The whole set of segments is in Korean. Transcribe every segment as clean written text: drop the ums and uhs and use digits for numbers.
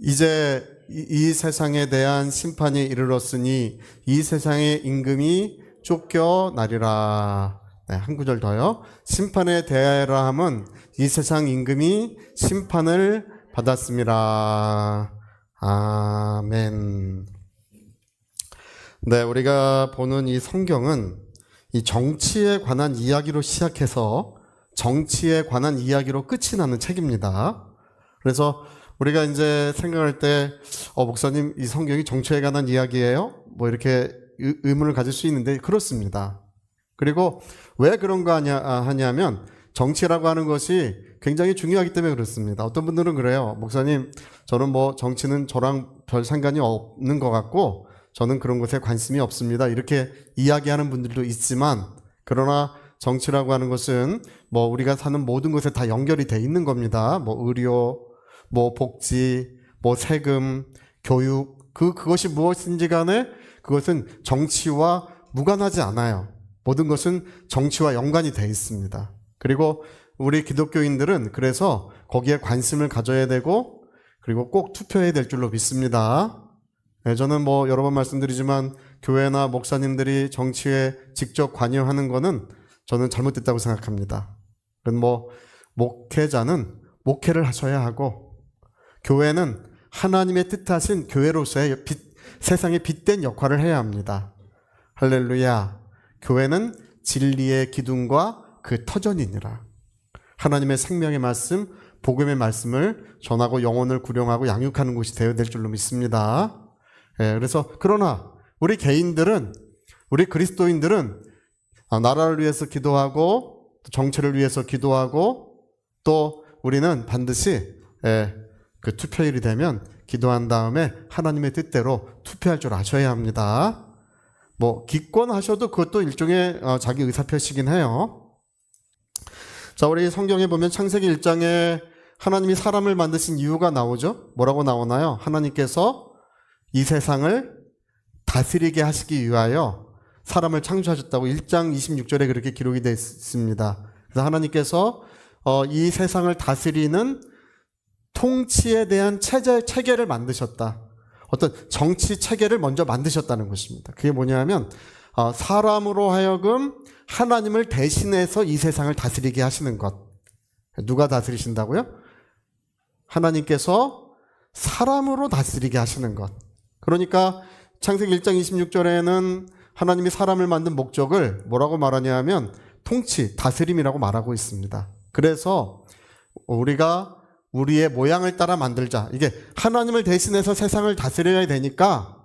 이제 이 세상에 대한 심판이 이르렀으니 이 세상의 임금이 쫓겨나리라. 네, 한 구절 더요. 심판에 대하여라 함은 이 세상 임금이 심판을 받았습니다. 아멘. 네, 우리가 보는 이 성경은 이 정치에 관한 이야기로 시작해서 정치에 관한 이야기로 끝이 나는 책입니다. 그래서 우리가 이제 생각할 때, 목사님, 이 성경이 정치에 관한 이야기예요? 뭐 이렇게 의문을 가질 수 있는데, 그렇습니다. 그리고 왜 그런 거 하냐면, 정치라고 하는 것이 굉장히 중요하기 때문에 그렇습니다. 어떤 분들은 그래요. 목사님, 저는 뭐 정치는 저랑 별 상관이 없는 것 같고, 저는 그런 것에 관심이 없습니다. 이렇게 이야기하는 분들도 있지만, 그러나 정치라고 하는 것은 뭐 우리가 사는 모든 것에 다 연결이 돼 있는 겁니다. 뭐 의료, 뭐 복지, 뭐 세금, 교육, 그것이 무엇인지 간에 그것은 정치와 무관하지 않아요. 모든 것은 정치와 연관이 돼 있습니다. 그리고 우리 기독교인들은 그래서 거기에 관심을 가져야 되고, 그리고 꼭 투표해야 될 줄로 믿습니다. 저는 뭐 여러 번 말씀드리지만 교회나 목사님들이 정치에 직접 관여하는 거는 저는 잘못됐다고 생각합니다. 뭐 목회자는 목회를 하셔야 하고, 교회는 하나님의 뜻하신 교회로서의 세상에 빛된 역할을 해야 합니다. 할렐루야. 교회는 진리의 기둥과 그 터전이니라. 하나님의 생명의 말씀, 복음의 말씀을 전하고 영혼을 구령하고 양육하는 곳이 되어야 될 줄로 믿습니다. 그래서 그러나 우리 개인들은, 우리 그리스도인들은 나라를 위해서 기도하고 정체를 위해서 기도하고, 또 우리는 반드시 그 투표일이 되면 기도한 다음에 하나님의 뜻대로 투표할 줄 아셔야 합니다. 뭐 기권하셔도 그것도 일종의 자기 의사표시긴 해요. 자, 우리 성경에 보면 창세기 1장에 하나님이 사람을 만드신 이유가 나오죠. 뭐라고 나오나요? 하나님께서 이 세상을 다스리게 하시기 위하여 사람을 창조하셨다고 1장 26절에 그렇게 기록이 되어 있습니다. 그래서 하나님께서 이 세상을 다스리는 통치에 대한 체계를 만드셨다. 어떤 정치 체계를 먼저 만드셨다는 것입니다. 그게 뭐냐면 사람으로 하여금 하나님을 대신해서 이 세상을 다스리게 하시는 것. 누가 다스리신다고요? 하나님께서 사람으로 다스리게 하시는 것. 그러니까 창세기 1장 26절에는 하나님이 사람을 만든 목적을 뭐라고 말하냐면 통치, 다스림이라고 말하고 있습니다. 그래서 우리가 우리의 모양을 따라 만들자. 이게 하나님을 대신해서 세상을 다스려야 되니까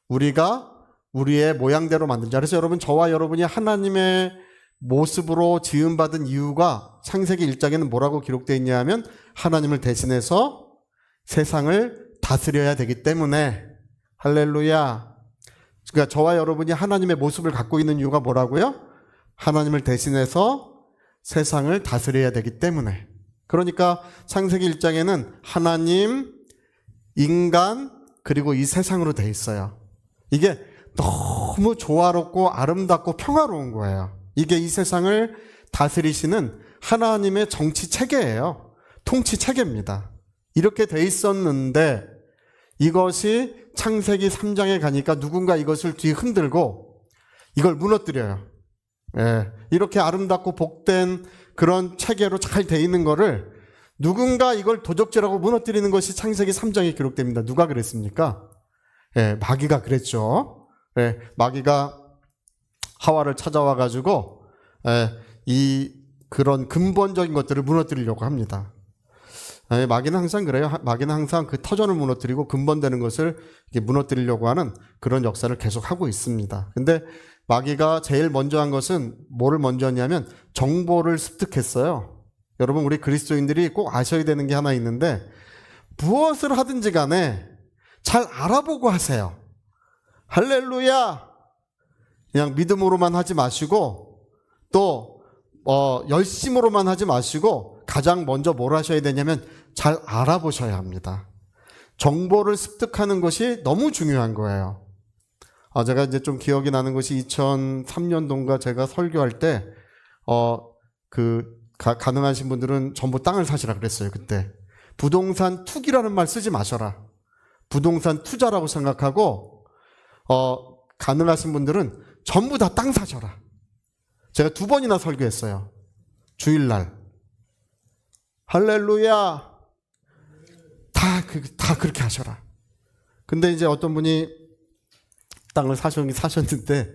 우리가 우리의 모양대로 만들자. 그래서 여러분, 저와 여러분이 하나님의 모습으로 지음받은 이유가 창세기 1장에는 뭐라고 기록되어 있냐면 하나님을 대신해서 세상을 다스려야 되기 때문에, 할렐루야. 그러니까 저와 여러분이 하나님의 모습을 갖고 있는 이유가 뭐라고요? 하나님을 대신해서 세상을 다스려야 되기 때문에. 그러니까 창세기 1장에는 하나님, 인간, 그리고 이 세상으로 돼 있어요. 이게 너무 조화롭고 아름답고 평화로운 거예요. 이게 이 세상을 다스리시는 하나님의 정치 체계예요. 통치 체계입니다. 이렇게 돼 있었는데 이것이 창세기 3장에 가니까 누군가 이것을 뒤 흔들고 이걸 무너뜨려요. 이렇게 아름답고 복된 그런 체계로 잘 돼 있는 거를 누군가 이걸 도적질하고 무너뜨리는 것이 창세기 3장에 기록됩니다. 누가 그랬습니까? 마귀가 그랬죠. 마귀가 하와를 찾아와 가지고 그런 근본적인 것들을 무너뜨리려고 합니다. 마귀는 항상 그래요. 마귀는 항상 그 터전을 무너뜨리고 근본되는 것을 무너뜨리려고 하는 그런 역사를 계속하고 있습니다. 근데 마귀가 제일 먼저 한 것은 뭐를 먼저 했냐면 정보를 습득했어요. 여러분, 우리 그리스도인들이 꼭 아셔야 되는 게 하나 있는데 무엇을 하든지 간에 잘 알아보고 하세요. 할렐루야. 그냥 믿음으로만 하지 마시고 또 열심으로만 하지 마시고 가장 먼저 뭘 하셔야 되냐면 잘 알아보셔야 합니다. 정보를 습득하는 것이 너무 중요한 거예요. 제가 이제 좀 기억이 나는 것이 2003년도인가 제가 설교할 때 가능하신 분들은 전부 땅을 사시라 그랬어요. 그때 부동산 투기라는 말 쓰지 마셔라. 부동산 투자라고 생각하고 가능하신 분들은 전부 다 땅 사셔라. 제가 2번이나 설교했어요. 주일날. 할렐루야. 다 그렇게 하셔라. 근데 이제 어떤 분이 땅을 사셨는데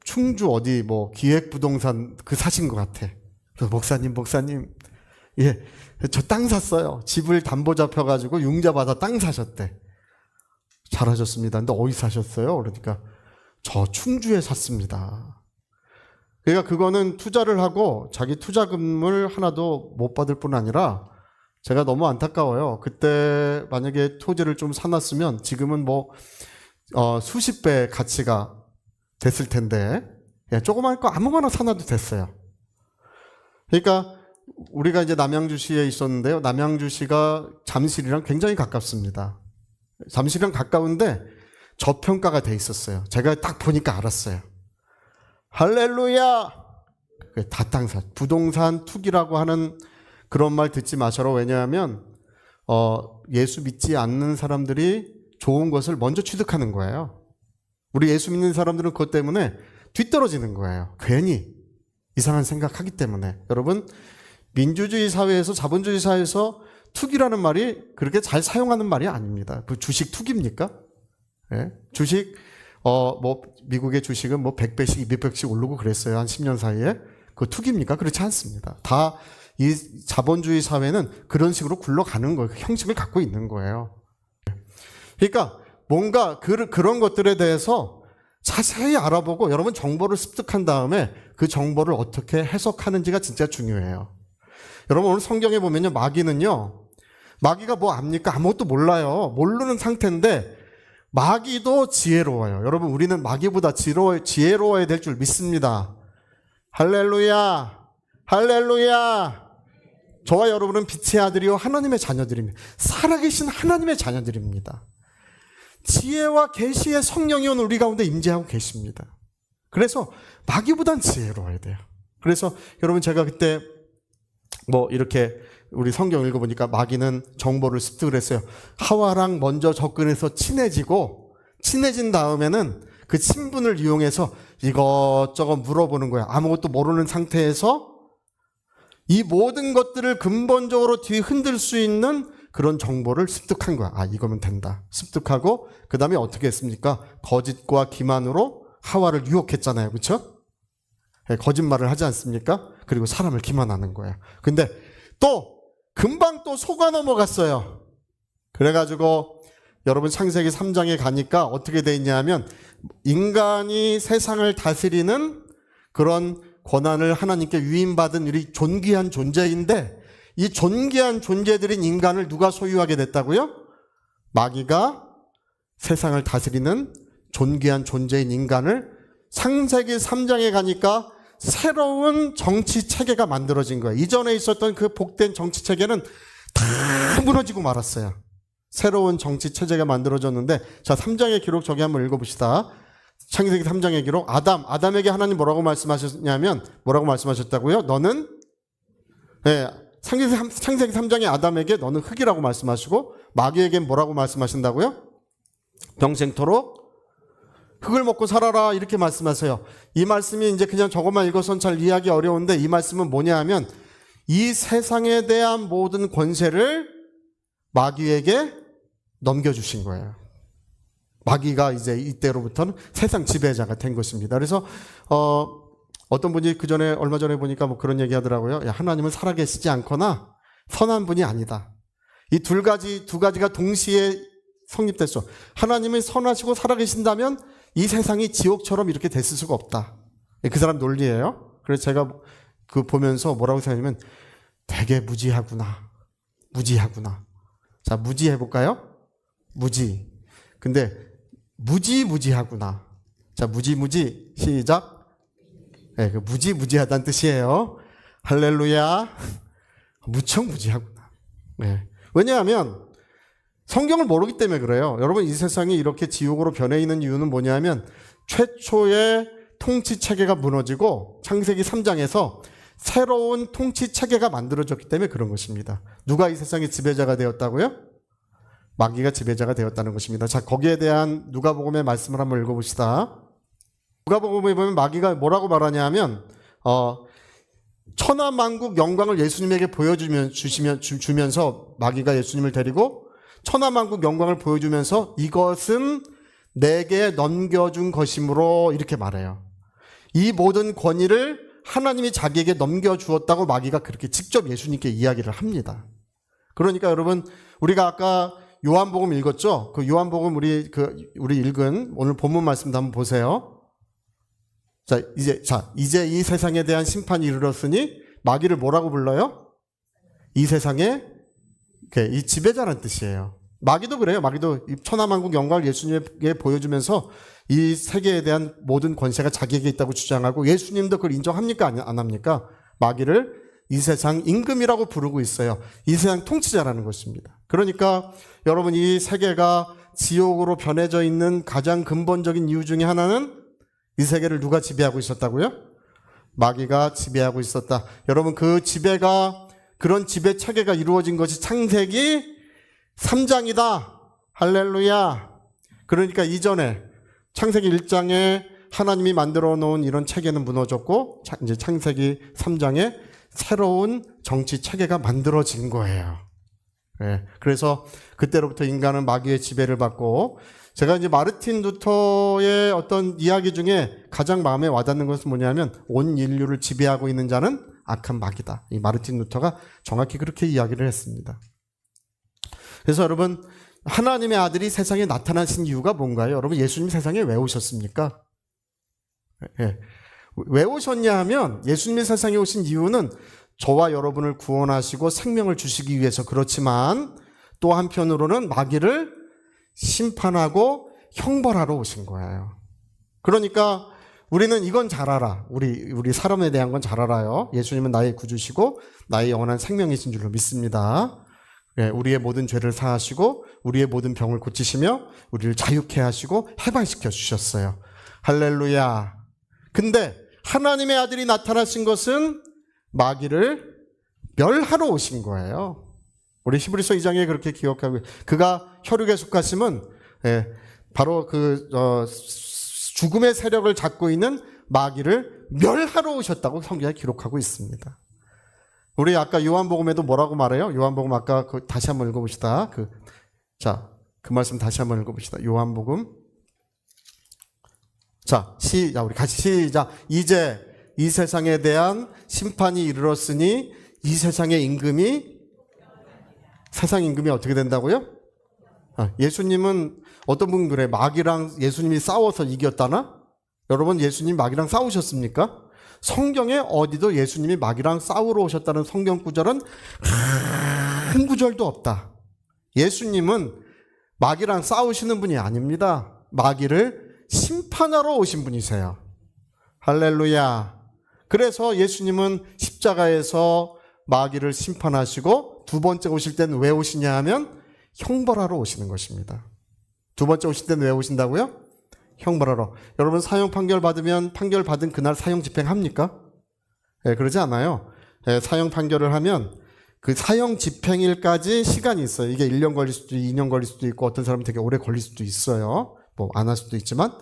충주 어디 기획부동산 사신 것 같아. 그래서 목사님, 예, 저 땅 샀어요. 집을 담보 잡혀가지고 융자 받아 땅 사셨대. 잘하셨습니다. 근데 어디 사셨어요? 그러니까 저 충주에 샀습니다. 그러니까 그거는 투자를 하고 자기 투자금을 하나도 못 받을 뿐 아니라 제가 너무 안타까워요. 그때 만약에 토지를 좀 사놨으면 지금은 수십 배 가치가 됐을 텐데, 조그만 거 아무거나 사놔도 됐어요. 그러니까 우리가 이제 남양주시에 있었는데요. 남양주시가 잠실이랑 굉장히 가깝습니다. 잠실이랑 가까운데 저평가가 돼 있었어요. 제가 딱 보니까 알았어요. 할렐루야! 다 땅 사. 부동산 투기라고 하는 그런 말 듣지 마셔라. 왜냐하면 예수 믿지 않는 사람들이 좋은 것을 먼저 취득하는 거예요. 우리 예수 믿는 사람들은 그것 때문에 뒤떨어지는 거예요. 괜히 이상한 생각하기 때문에. 여러분, 민주주의 사회에서, 자본주의 사회에서 투기라는 말이 그렇게 잘 사용하는 말이 아닙니다. 그 주식 투기입니까? 예? 주식 미국의 주식은 100배씩 200배씩 오르고 그랬어요. 한 10년 사이에. 그거 투기입니까? 그렇지 않습니다. 다 이 자본주의 사회는 그런 식으로 굴러가는 거예요. 그 형식을 갖고 있는 거예요. 그러니까 뭔가 그런 것들에 대해서 자세히 알아보고 여러분 정보를 습득한 다음에 그 정보를 어떻게 해석하는지가 진짜 중요해요. 여러분 오늘 성경에 보면요. 마귀가 뭐 압니까? 아무것도 몰라요. 모르는 상태인데 마귀도 지혜로워요. 여러분 우리는 마귀보다 지혜로워야 될 줄 믿습니다. 할렐루야. 할렐루야. 저와 여러분은 빛의 아들이요 하나님의 자녀들입니다. 살아계신 하나님의 자녀들입니다. 지혜와 계시의 성령이 오늘 우리 가운데 임재하고 계십니다. 그래서 마귀보단 지혜로워야 돼요. 그래서 여러분 제가 그때 이렇게 우리 성경 읽어보니까 마귀는 정보를 습득을 했어요. 하와랑 먼저 접근해서 친해진 다음에는 그 친분을 이용해서 이것저것 물어보는 거야. 아무것도 모르는 상태에서 이 모든 것들을 근본적으로 뒤흔들 수 있는 그런 정보를 습득한 거야. 이거면 된다. 습득하고 그 다음에 어떻게 했습니까? 거짓과 기만으로 하와를 유혹했잖아요. 그렇죠? 거짓말을 하지 않습니까? 그리고 사람을 기만하는 거야. 근데 금방 속아 넘어갔어요. 그래가지고 여러분 창세기 3장에 가니까 어떻게 돼 있냐면 인간이 세상을 다스리는 그런 권한을 하나님께 위임받은 우리 존귀한 존재인데 이 존귀한 존재들인 인간을 누가 소유하게 됐다고요? 마귀가 세상을 다스리는 존귀한 존재인 인간을 창세기 3장에 가니까 새로운 정치 체계가 만들어진 거예요. 이전에 있었던 그 복된 정치 체계는 다 무너지고 말았어요. 새로운 정치 체제가 만들어졌는데 3장의 기록 저기 한번 읽어봅시다. 창세기 3장의 기록. 아담에게 하나님 뭐라고 말씀하셨냐면 뭐라고 말씀하셨다고요? 너는 창세기 3장의 아담에게 너는 흙이라고 말씀하시고 마귀에게 뭐라고 말씀하신다고요? 평생토록 흙을 먹고 살아라 이렇게 말씀하세요. 이 말씀이 이제 그냥 저것만 읽어서는 잘 이해하기 어려운데 이 말씀은 뭐냐 하면 이 세상에 대한 모든 권세를 마귀에게 넘겨주신 거예요. 마귀가 이제 이때로부터는 세상 지배자가 된 것입니다. 그래서 어떤 분이 얼마 전에 보니까 그런 얘기 하더라고요. 하나님은 살아계시지 않거나 선한 분이 아니다. 이 두 가지가 동시에 성립됐어. 하나님이 선하시고 살아계신다면 이 세상이 지옥처럼 이렇게 됐을 수가 없다. 그 사람 논리예요. 그래서 제가 보면서 뭐라고 생각하냐면 되게 무지하구나. 자, 무지해 볼까요? 무지. 근데 무지하구나. 자, 무지 시작. 그 무지하다는 뜻이에요. 할렐루야. 무척 무지하구나. 왜냐하면 성경을 모르기 때문에 그래요. 여러분 이 세상이 이렇게 지옥으로 변해 있는 이유는 뭐냐면 최초의 통치 체계가 무너지고 창세기 3장에서 새로운 통치 체계가 만들어졌기 때문에 그런 것입니다. 누가 이 세상의 지배자가 되었다고요? 마귀가 지배자가 되었다는 것입니다. 자, 거기에 대한 누가복음의 말씀을 한번 읽어봅시다. 누가복음에 보면 마귀가 뭐라고 말하냐 하면 천하만국 영광을 예수님에게 주면서 마귀가 예수님을 데리고 천하만국 영광을 보여주면서 이것은 내게 넘겨준 것이므로 이렇게 말해요. 이 모든 권위를 하나님이 자기에게 넘겨주었다고 마귀가 그렇게 직접 예수님께 이야기를 합니다. 그러니까 여러분, 우리가 아까 요한복음 읽었죠? 그 요한복음 우리 읽은 오늘 본문 말씀도 한번 보세요. 이제 이 세상에 대한 심판이 이르렀으니 마귀를 뭐라고 불러요? 이 세상의 이 지배자라는 뜻이에요. 마귀도 그래요. 마귀도 천하만국 영광을 예수님에게 보여주면서 이 세계에 대한 모든 권세가 자기에게 있다고 주장하고 예수님도 그걸 인정합니까? 안 합니까? 마귀를 이 세상 임금이라고 부르고 있어요. 이 세상 통치자라는 것입니다. 그러니까 여러분, 이 세계가 지옥으로 변해져 있는 가장 근본적인 이유 중에 하나는 이 세계를 누가 지배하고 있었다고요? 마귀가 지배하고 있었다. 여러분, 그 지배가, 그런 지배 체계가 이루어진 것이 창세기 3장이다. 할렐루야. 그러니까 이전에 창세기 1장에 하나님이 만들어 놓은 이런 체계는 무너졌고, 이제 창세기 3장에 새로운 정치 체계가 만들어진 거예요. 네. 그래서 그때로부터 인간은 마귀의 지배를 받고, 제가 이제 마르틴 루터의 어떤 이야기 중에 가장 마음에 와닿는 것은 뭐냐면, 온 인류를 지배하고 있는 자는 악한 마귀다. 이 마르틴 루터가 정확히 그렇게 이야기를 했습니다. 그래서 여러분, 하나님의 아들이 세상에 나타나신 이유가 뭔가요? 여러분, 예수님 세상에 왜 오셨습니까? 네. 왜 오셨냐 하면, 예수님이 세상에 오신 이유는 저와 여러분을 구원하시고 생명을 주시기 위해서, 그렇지만 또 한편으로는 마귀를 심판하고 형벌하러 오신 거예요. 그러니까 우리는 이건 잘 알아. 우리 사람에 대한 건 잘 알아요. 예수님은 나의 구주시고 나의 영원한 생명이신 줄로 믿습니다. 예, 우리의 모든 죄를 사하시고 우리의 모든 병을 고치시며 우리를 자유케 하시고 해방시켜 주셨어요. 할렐루야. 근데 하나님의 아들이 나타나신 것은 마귀를 멸하러 오신 거예요. 우리 히브리서 2장에 그렇게 기억하고, 그가 혈육에 속하심은 바로 죽음의 세력을 잡고 있는 마귀를 멸하러 오셨다고 성경에 기록하고 있습니다. 우리 아까 요한복음에도 뭐라고 말해요? 요한복음 아까 다시 한번 읽어봅시다. 그 말씀 다시 한번 읽어봅시다. 요한복음. 우리 같이 시작. 이제 이 세상에 대한 심판이 이르렀으니 이 세상의 임금이, 세상 임금이 어떻게 된다고요? 예수님은 어떤 분 그래? 마귀랑 예수님이 싸워서 이겼다나? 여러분, 예수님 마귀랑 싸우셨습니까? 성경에 어디도 예수님이 마귀랑 싸우러 오셨다는 성경 구절은 한 구절도 없다. 예수님은 마귀랑 싸우시는 분이 아닙니다. 마귀를 심판하러 오신 분이세요. 할렐루야. 그래서 예수님은 십자가에서 마귀를 심판하시고 두 번째 오실 때는 왜 오시냐 하면 형벌하러 오시는 것입니다. 두 번째 오실 때는 왜 오신다고요? 형벌하러. 여러분, 사형 판결 받으면 판결 받은 그날 사형 집행합니까? 네, 그러지 않아요. 네, 사형 판결을 하면 그 사형 집행일까지 시간이 있어요. 이게 1년 걸릴 수도 있고 2년 걸릴 수도 있고 어떤 사람은 되게 오래 걸릴 수도 있어요. 뭐 안 할 수도 있지만.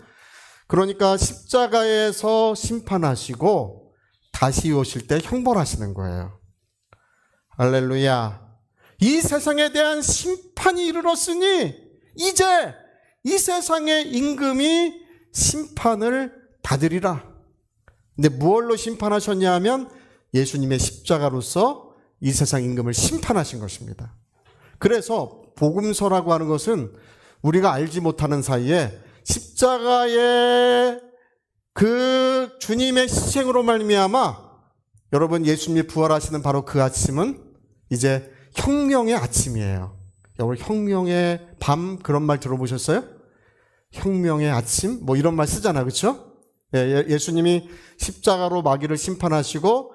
그러니까 십자가에서 심판하시고 다시 오실 때 형벌하시는 거예요. 할렐루야. 이 세상에 대한 심판이 이르렀으니 이제 이 세상의 임금이 심판을 받으리라. 근데 무엇로 심판하셨냐 하면 예수님의 십자가로서 이 세상 임금을 심판하신 것입니다. 그래서 복음서라고 하는 것은 우리가 알지 못하는 사이에 십자가의 그 주님의 희생으로 말미암아 여러분, 예수님이 부활하시는 바로 그 아침은 이제 혁명의 아침이에요. 여러분, 혁명의 밤, 그런 말 들어보셨어요? 혁명의 아침? 뭐 이런 말 쓰잖아요. 그렇죠? 예수님이 십자가로 마귀를 심판하시고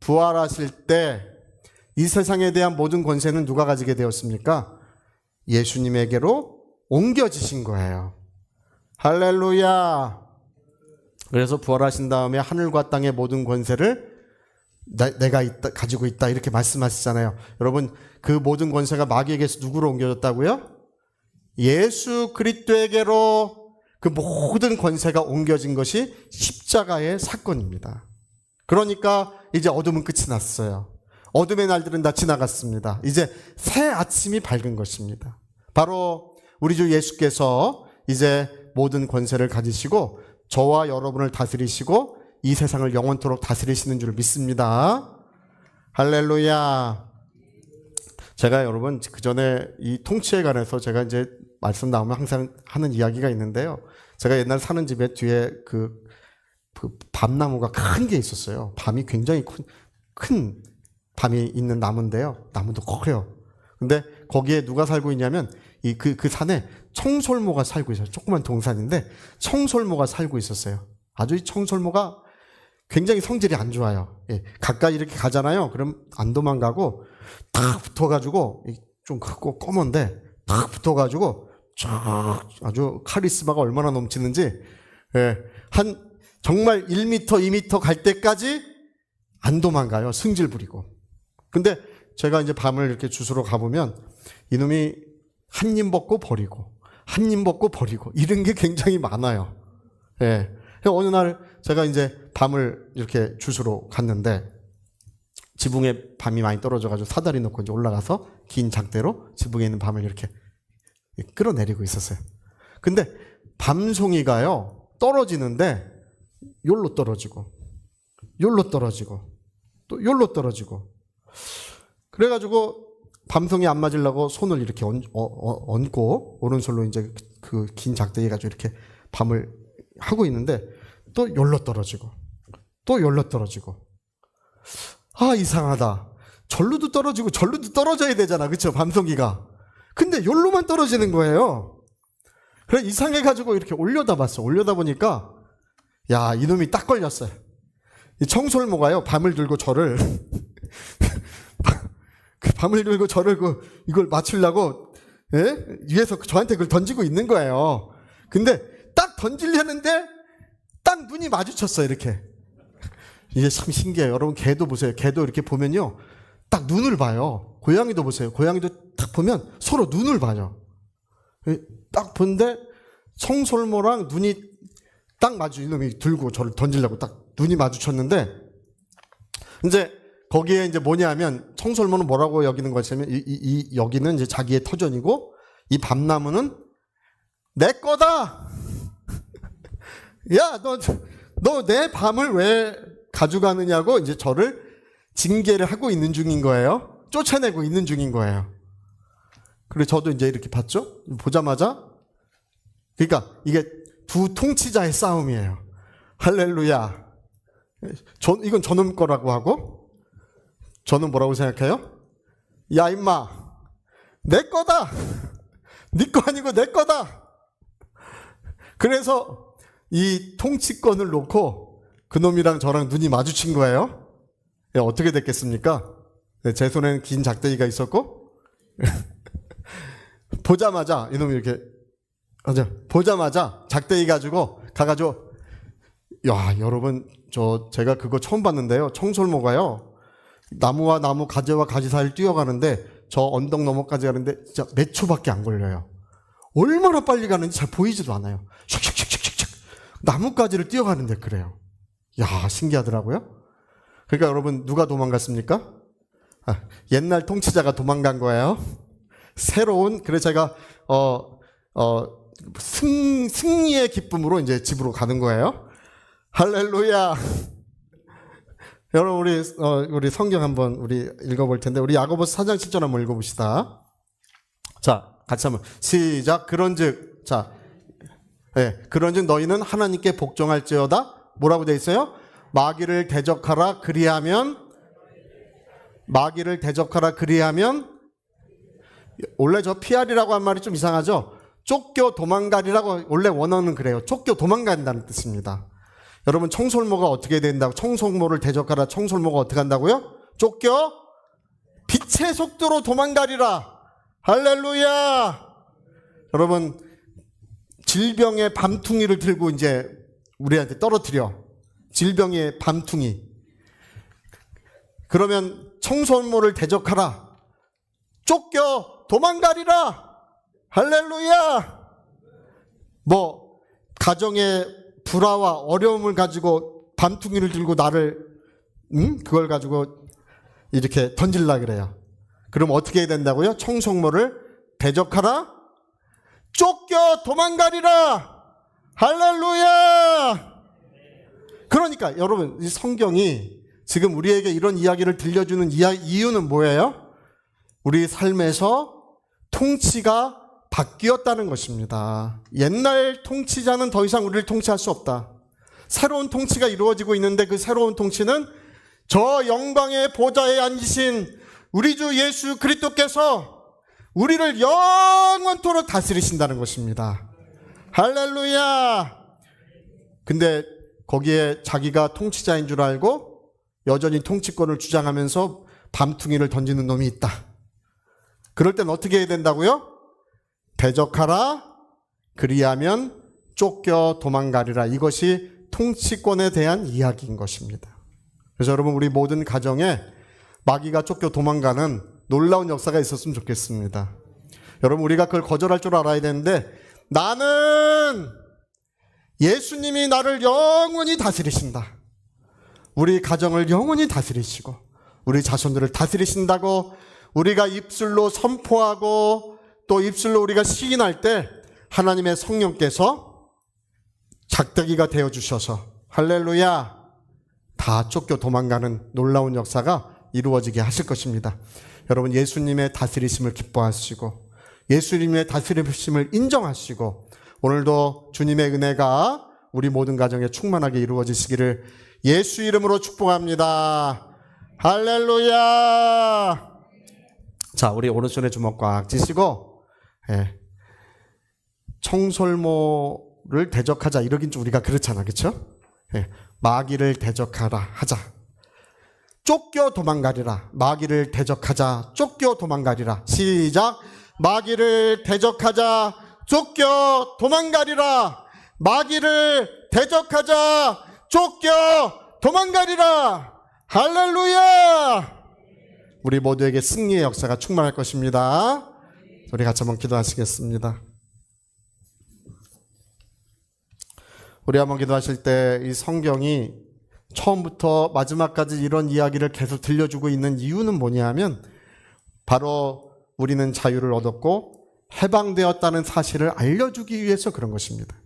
부활하실 때 이 세상에 대한 모든 권세는 누가 가지게 되었습니까? 예수님에게로 옮겨지신 거예요. 할렐루야. 그래서 부활하신 다음에 하늘과 땅의 모든 권세를 내가 가지고 있다 이렇게 말씀하시잖아요. 여러분, 그 모든 권세가 마귀에게서 누구로 옮겨졌다고요? 예수 그리스도에게로 그 모든 권세가 옮겨진 것이 십자가의 사건입니다. 그러니까 이제 어둠은 끝이 났어요. 어둠의 날들은 다 지나갔습니다. 이제 새 아침이 밝은 것입니다. 바로 우리 주 예수께서 이제 모든 권세를 가지시고 저와 여러분을 다스리시고 이 세상을 영원토록 다스리시는 줄 믿습니다. 할렐루야. 제가 여러분 그 전에 이 통치에 관해서 제가 이제 말씀 나오면 항상 하는 이야기가 있는데요. 제가 옛날 사는 집에 뒤에 그 밤나무가 큰 게 있었어요. 밤이 굉장히 큰 밤이 있는 나무인데요. 나무도 커요. 근데 거기에 누가 살고 있냐면 그 산에 청솔모가 살고 있어요. 조그만 동산인데 청솔모가 살고 있었어요. 아주 이 청솔모가 굉장히 성질이 안 좋아요. 예, 가까이 이렇게 가잖아요. 그럼 안 도망가고 딱 붙어가지고 좀 크고 검은데 딱 붙어가지고 쫙 아주 카리스마가 얼마나 넘치는지, 예, 한 정말 1m, 2m 갈 때까지 안 도망가요. 승질 부리고. 근데 제가 이제 밤을 이렇게 주스러 가보면 이놈이 한 입 먹고 버리고 한 입 먹고 버리고 이런 게 굉장히 많아요. 예. 어느 날 제가 이제 밤을 이렇게 주스러 갔는데 지붕에 밤이 많이 떨어져가지고 사다리 놓고 이제 올라가서 긴 작대로 지붕에 있는 밤을 이렇게 끌어내리고 있었어요. 근데 밤송이가요 떨어지는데 요로 떨어지고 요로 떨어지고 또 요로 떨어지고, 그래가지고 밤송이 안 맞으려고 손을 이렇게 얹고 오른손으로 이제 그 긴 작대기 가지고 이렇게 밤을 하고 있는데 또 요로 떨어지고 또 요로 떨어지고. 아, 이상하다. 절로도 떨어지고 절로도 떨어져야 되잖아, 그쵸? 밤송이가. 근데 요로만 떨어지는 거예요. 그래 이상해가지고 이렇게 올려다 봤어. 올려다 보니까 야, 이놈이 딱 걸렸어요. 이 청솔모가요 밤을 들고 저를 밤을 들고 저를 이걸 맞추려고, 예? 위에서 저한테 그걸 던지고 있는 거예요. 근데 딱 던지려는데 딱 눈이 마주쳤어요. 이렇게. 이게 참 신기해요. 여러분 개도 보세요. 개도 이렇게 보면요 딱 눈을 봐요. 고양이도 보세요. 고양이도 딱 보면 서로 눈을 봐요. 딱 본데 청솔모랑 눈이 딱 이놈이 들고 저를 던지려고 딱 눈이 마주쳤는데, 이제 거기에 이제 뭐냐면 청솔모는 뭐라고 여기는 것이냐면 여기는 이제 자기의 터전이고 이 밤나무는 내 거다. 야, 너 내 밤을 왜 가져가느냐고 이제 저를 징계를 하고 있는 중인 거예요. 쫓아내고 있는 중인 거예요. 그리고 저도 이제 이렇게 봤죠. 보자마자, 그러니까 이게 두 통치자의 싸움이에요. 할렐루야. 이건 저놈 거라고 하고, 저는 뭐라고 생각해요? 야, 임마, 내 거다. 네 거 아니고 내 거다. 그래서 이 통치권을 놓고 그놈이랑 저랑 눈이 마주친 거예요. 네, 어떻게 됐겠습니까? 네, 제 손에는 긴 작대기가 있었고 보자마자 이놈이 이렇게 보자마자 작대기 가지고 가가지고, 야, 여러분 제가 그거 처음 봤는데요. 청솔모가요 나무와 나무, 가지와 가지 사이를 뛰어가는데 저 언덕 너머까지 가는데 진짜 몇 초밖에 안 걸려요. 얼마나 빨리 가는지 잘 보이지도 않아요. 슉슉슉슉슉 나뭇가지를 뛰어가는데 그래요. 야, 신기하더라고요. 그러니까 여러분 누가 도망갔습니까? 옛날 통치자가 도망간 거예요. 새로운, 그래서 제가 승리의 기쁨으로 이제 집으로 가는 거예요. 할렐루야. 여러분 우리 성경 한번 우리 읽어볼 텐데, 우리 야고보서 4장 10절 한번 읽어봅시다. 자, 같이 한번 시작. 그런즉, 자, 네, 그런즉 너희는 하나님께 복종할지어다. 뭐라고 돼 있어요? 마귀를 대적하라 그리하면, 마귀를 대적하라 그리하면, 원래 저 피하리라고 한 말이 좀 이상하죠? 쫓겨 도망가리라고 원래 원어는 그래요. 쫓겨 도망간다는 뜻입니다. 여러분 청솔모가 어떻게 된다고? 청솔모를 대적하라. 청솔모가 어떻게 한다고요? 쫓겨 빛의 속도로 도망가리라. 할렐루야. 여러분 질병의 밤퉁이를 들고 이제 우리한테 떨어뜨려. 질병의 밤퉁이. 그러면 청설모를 대적하라. 쫓겨 도망가리라. 할렐루야. 뭐 가정의 불화와 어려움을 가지고 밤퉁이를 들고 나를 그걸 가지고 이렇게 던질라 그래요. 그럼 어떻게 해야 된다고요? 청성모를 대적하라. 쫓겨 도망가리라. 할렐루야. 그러니까 여러분, 이 성경이 지금 우리에게 이런 이야기를 들려주는 이유는 뭐예요? 우리 삶에서 통치가 바뀌었다는 것입니다. 옛날 통치자는 더 이상 우리를 통치할 수 없다. 새로운 통치가 이루어지고 있는데 그 새로운 통치는 저 영광의 보좌에 앉으신 우리 주 예수 그리스도께서 우리를 영원토록 다스리신다는 것입니다. 할렐루야. 근데 거기에 자기가 통치자인 줄 알고 여전히 통치권을 주장하면서 밤퉁이를 던지는 놈이 있다. 그럴 땐 어떻게 해야 된다고요? 대적하라. 그리하면 쫓겨 도망가리라. 이것이 통치권에 대한 이야기인 것입니다. 그래서 여러분, 우리 모든 가정에 마귀가 쫓겨 도망가는 놀라운 역사가 있었으면 좋겠습니다. 여러분, 우리가 그걸 거절할 줄 알아야 되는데, 나는 예수님이 나를 영원히 다스리신다. 우리 가정을 영원히 다스리시고 우리 자손들을 다스리신다고 우리가 입술로 선포하고 또 입술로 우리가 시인할 때 하나님의 성령께서 작대기가 되어주셔서 할렐루야 다 쫓겨 도망가는 놀라운 역사가 이루어지게 하실 것입니다. 여러분, 예수님의 다스리심을 기뻐하시고 예수님의 다스리심을 인정하시고 오늘도 주님의 은혜가 우리 모든 가정에 충만하게 이루어지시기를 예수 이름으로 축복합니다. 할렐루야. 자, 우리 오른손에 주먹 꽉 쥐시고 청설모를 대적하자 이러긴 좀 우리가 그렇잖아, 그렇죠? 마귀를 대적하라 하자. 쫓겨 도망가리라. 마귀를 대적하자. 쫓겨 도망가리라. 시작. 마귀를 대적하자. 쫓겨 도망가리라. 마귀를 대적하자. 쫓겨 도망가리라. 할렐루야. 우리 모두에게 승리의 역사가 충만할 것입니다. 우리 같이 한번 기도하시겠습니다. 우리 한번 기도하실 때 이 성경이 처음부터 마지막까지 이런 이야기를 계속 들려주고 있는 이유는 뭐냐면 바로 우리는 자유를 얻었고 해방되었다는 사실을 알려주기 위해서 그런 것입니다.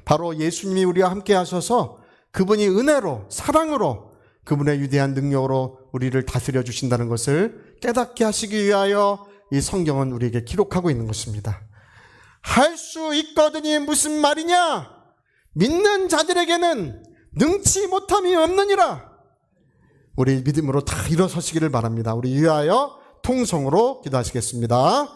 바로 예수님이 우리와 함께 하셔서 그분이 은혜로 사랑으로 그분의 위대한 능력으로 우리를 다스려 주신다는 것을 깨닫게 하시기 위하여 이 성경은 우리에게 기록하고 있는 것입니다. 할 수 있거든이 무슨 말이냐? 믿는 자들에게는 능치 못함이 없느니라. 우리 믿음으로 다 일어서시기를 바랍니다. 우리 위하여 통성으로 기도하시겠습니다.